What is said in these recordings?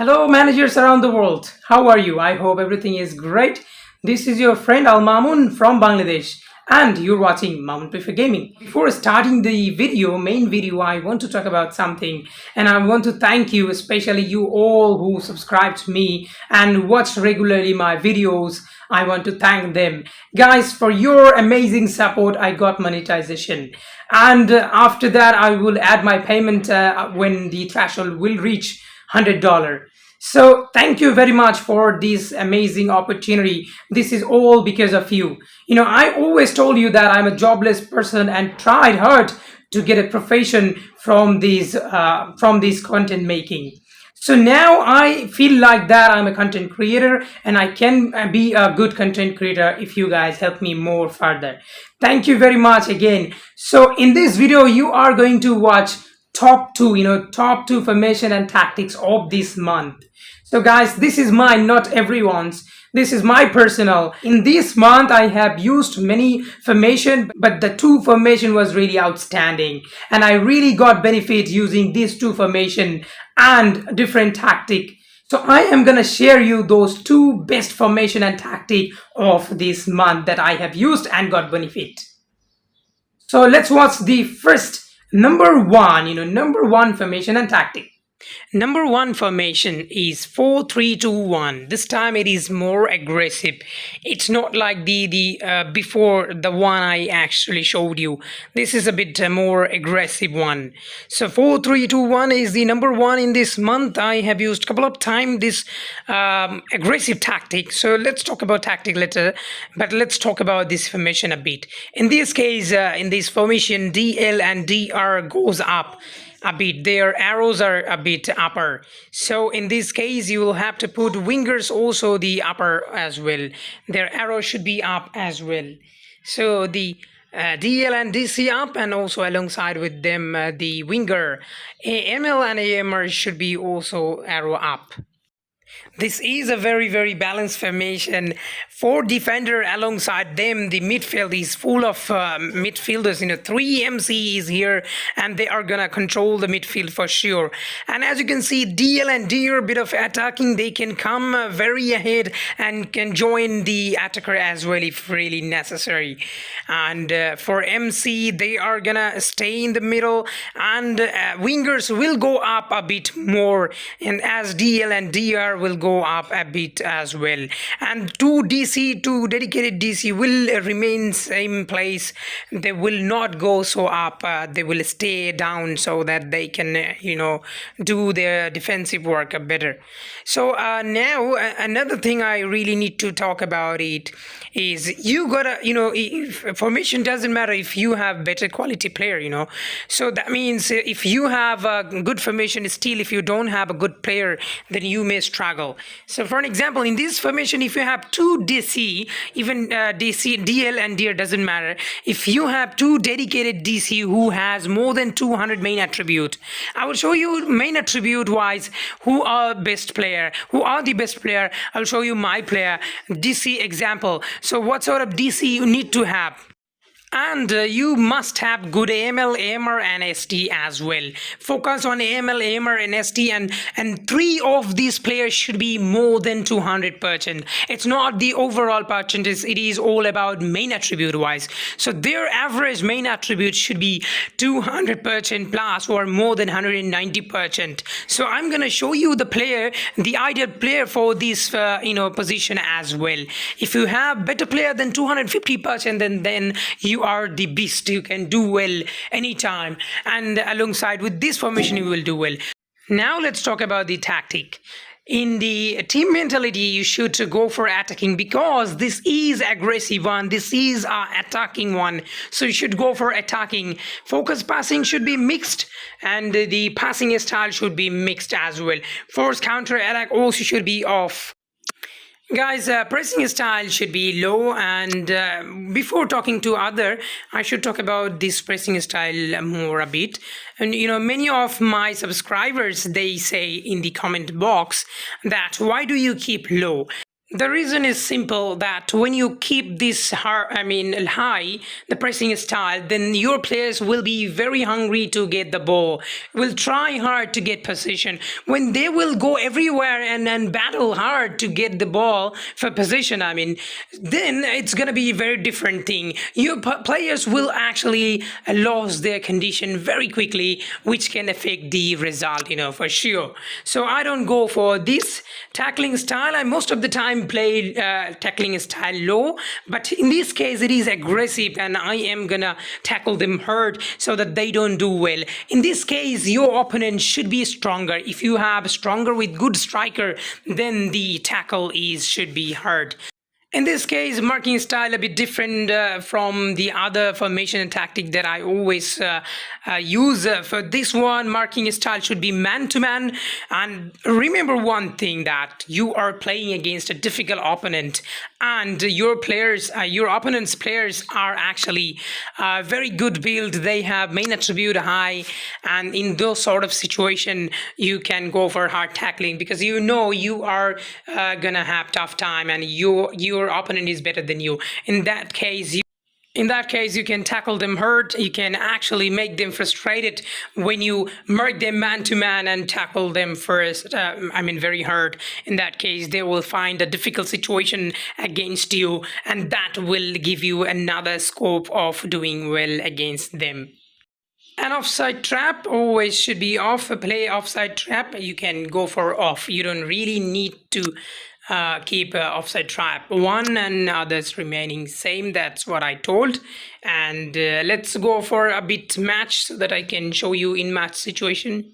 Hello, managers around the world. How are you? I hope everything is great. This is your friend Al Mamun from Bangladesh, and you're watching Mamun Prefer Gaming. Before starting the main video, I want to talk about something, and I want to thank you, especially you all who subscribe to me and watch regularly my videos. I want to thank them, guys, for your amazing support. I got monetization, and after that, I will add my payment when the threshold will reach $100. So thank you very much for this amazing opportunity. This is all because of you. I always told you that I'm a jobless person and tried hard to get a profession from this content making. So now I feel like that I'm a content creator and I can be a good content creator if you guys help me more further. Thank you very much again. So in this video, you are going to watch top two formation and tactics of this month. So guys, this is mine, not everyone's. This is my personal. In this month, I have used many formation, but the two formation was really outstanding. And I really got benefit using these two formation and different tactic. So I am going to share you those two best formation and tactic of this month that I have used and got benefit. So let's watch the first number one formation and tactic. Number one formation is 4-3-2-1. This time it is more aggressive. It's not like the before the one I actually showed you. This is a bit more aggressive one. So 4-3-2-1 is the number one in this month. I have used a couple of times this aggressive tactic. So let's talk about tactic later, but let's talk about this formation a bit. In this case, in this formation, DL and DR goes up a bit. Their arrows are a bit upper. So in this case, you will have to put wingers also the upper as well. Their arrow should be up as well. So the DL and DC up, and also alongside with them the winger AML and AMR should be also arrow up. This is a very balanced formation. For defender alongside them, the midfield is full of midfielders. 3 MC is here and they are gonna control the midfield for sure. And as you can see, DL and D are a bit of attacking. They can come very ahead and can join the attacker as well if really necessary. And for MC, they are gonna stay in the middle, and wingers will go up a bit more, and as DL and DR will go up a bit as well. And two dedicated DC will remain same place. They will not go so up. They will stay down so that they can do their defensive work better. So now another thing I really need to talk about it is you gotta if formation doesn't matter if you have better quality player. So that means if you have a good formation, still if you don't have a good player, then you may struggle. So for an example, in this formation, if you have two DC, even DC, DL and DR doesn't matter. If you have two dedicated DC who has more than 200 main attribute, I will show you main attribute wise who are the best player. I'll show you my player DC example. So what sort of DC you need to have? And you must have good AML, AMR and ST as well. Focus on AML, AMR and ST, and 3 of these players should be more than 200%. It's not the overall percentage, it is all about main attribute wise. So their average main attribute should be 200% plus or more than 190%. So I'm gonna show you the ideal player for this position as well. If you have better player than 250%, then you are the beast. You can do well anytime, and alongside with this formation you will do well. Now let's talk about the tactic. In the team mentality, you should go for attacking because this is aggressive one. This is attacking one. So you should go for attacking. Focus passing should be mixed, and the passing style should be mixed as well. Force counter attack also should be off. Guys, pressing style should be low, and before talking to other, I should talk about this pressing style more a bit. And many of my subscribers, they say in the comment box that why do you keep low? The reason is simple that when you keep this high, the pressing style, then your players will be very hungry to get the ball, will try hard to get position. When they will go everywhere and battle hard to get the ball for position, then it's gonna be a very different thing. Your players will actually lose their condition very quickly, which can affect the result, for sure. So I don't go for this tackling style. I most of the time play tackling style low, but in this case it is aggressive, and I am gonna tackle them hard so that they don't do well. In this case, your opponent should be stronger. If you have stronger with good striker, then the tackle is should be hard. In this case, marking style a bit different from the other formation and tactic that I always use. For this one, marking style should be man to man. And remember one thing, that you are playing against a difficult opponent, and your opponent's players are actually very good build. They have main attribute high, and in those sort of situation, you can go for hard tackling because you are gonna have tough time, and your opponent is better than you. In that case, you can tackle them hard. You can actually make them frustrated when you mark them man to man and tackle them first. Very hard. In that case, they will find a difficult situation against you, and that will give you another scope of doing well against them. An offside trap always should be off. A play offside trap, you can go for off. You don't really need to keep offside trap one and others remaining same. That's what I told. And let's go for a bit match so that I can show you in match situation.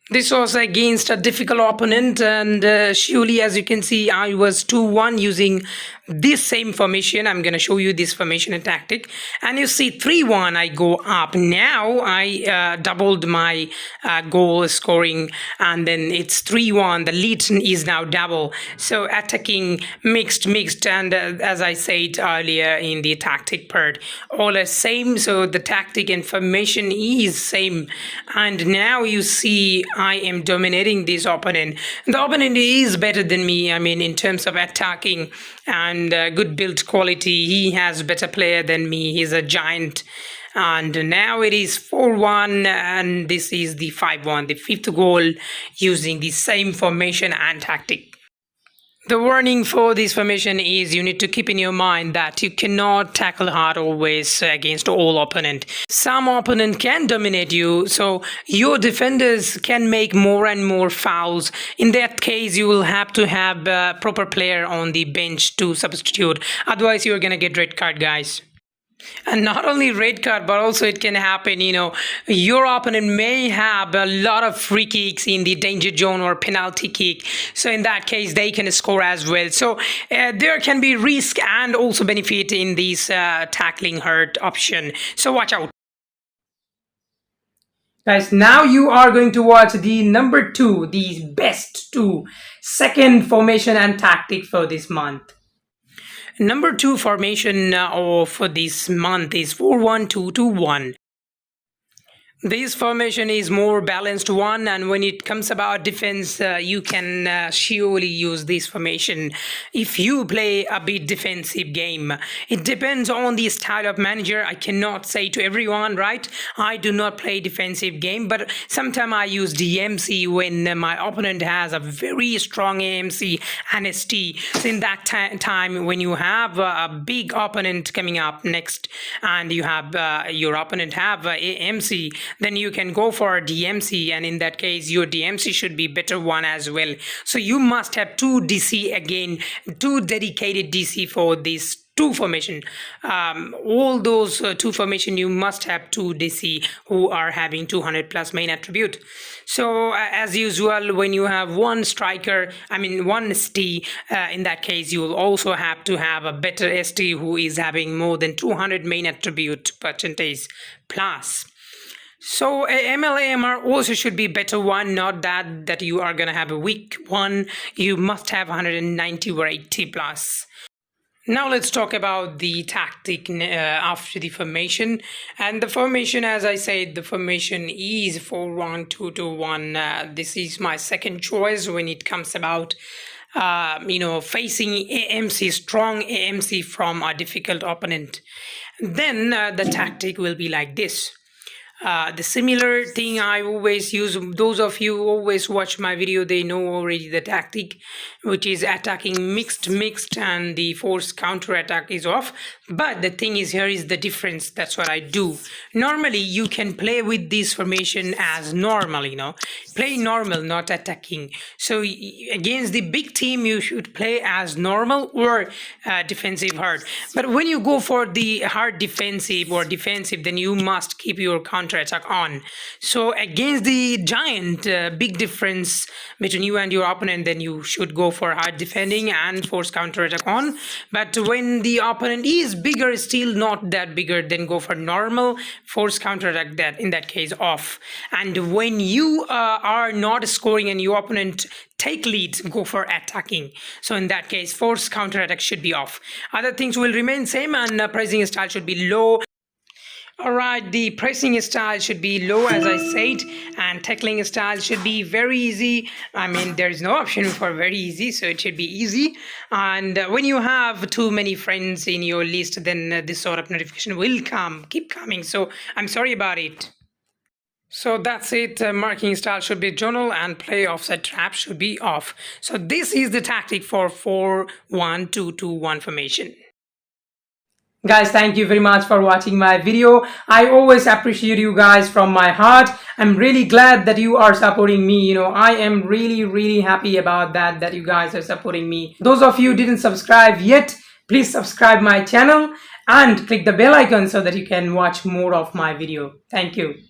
This was against a difficult opponent, and surely, as you can see, I was 2-1 using this same formation. I'm going to show you this formation and tactic. And you see 3-1, I go up. Now I doubled my goal scoring, and then it's 3-1. The lead is now double. So attacking mixed, and as I said earlier in the tactic part, all are same. So the tactic and formation is same. And now you see I am dominating this opponent. The opponent is better than me, in terms of attacking and good build quality. He has better player than me. He's a giant. And now it is 4-1, and this is the 5-1, the fifth goal using the same formation and tactic. The warning for this formation is you need to keep in your mind that you cannot tackle hard always against all opponent. Some opponent can dominate you, so your defenders can make more and more fouls. In that case, you will have to have a proper player on the bench to substitute. Otherwise, you're gonna get red card, guys. And not only red card, but also it can happen, your opponent may have a lot of free kicks in the danger zone or penalty kick. So in that case, they can score as well. So there can be risk and also benefit in this tackling hurt option. So watch out. Guys, now you are going to watch the number 2, the best 2, second formation and tactic for this month. Number 2 formation for this month is 4-1-2-2-1. This formation is more balanced one, and when it comes about defense, you can surely use this formation if you play a bit defensive game. It depends on the style of manager. I cannot say to everyone, right? I do not play defensive game, but sometimes I use DMC when my opponent has a very strong AMC and ST. So in that time, when you have a big opponent coming up next, and you have your opponent have AMC, then you can go for a DMC, and in that case your DMC should be better one as well. So you must have 2 DC again, 2 dedicated DC for this 2 formation. All those 2 formation, you must have 2 DC who are having 200 plus main attribute. So as usual, when you have one striker, one ST, in that case you will also have to have a better ST who is having more than 200 main attribute percentage plus. So MLAMR also should be better one, not that you are gonna have a weak one. You must have 190 or 80 plus. Now let's talk about the tactic after the formation. And the formation, as I said, the formation is 4-1-2-2-1. This is my second choice when it comes about facing AMC, strong AMC from a difficult opponent. Then the tactic will be like this. The similar thing I always use, those of you who always watch my video, they know already the tactic, which is attacking mixed, and the force counter attack is off. But the thing is, here is the difference. That's what I do. Normally, you can play with this formation as normal, play normal, not attacking. So against the big team, you should play as normal or defensive hard. But when you go for the hard defensive or defensive, then you must keep your counter attack on. So against the giant, big difference between you and your opponent, then you should go for hard defending and force counter attack on. But when the opponent is bigger, still not that bigger, then go for normal, force counter attack, that in that case off. And when you are not scoring and your opponent take lead, go for attacking. So in that case, force counter attack should be off. Other things will remain same, and pressing style should be low. Alright, the pressing style should be low, as I said, and tackling style should be very easy. I mean, there is no option for very easy, so it should be easy. And when you have too many friends in your list, then this sort of notification will keep coming. So I'm sorry about it. So that's it. Marking style should be journal, and play offset trap should be off. So this is the tactic for 4-1-2-2-1 formation. Guys, thank you very much for watching my video. I always appreciate you guys from my heart. I'm really glad that you are supporting me. I am really happy about that you guys are supporting me. Those of you who didn't subscribe yet, please subscribe my channel and click the bell icon so that you can watch more of my video. Thank you.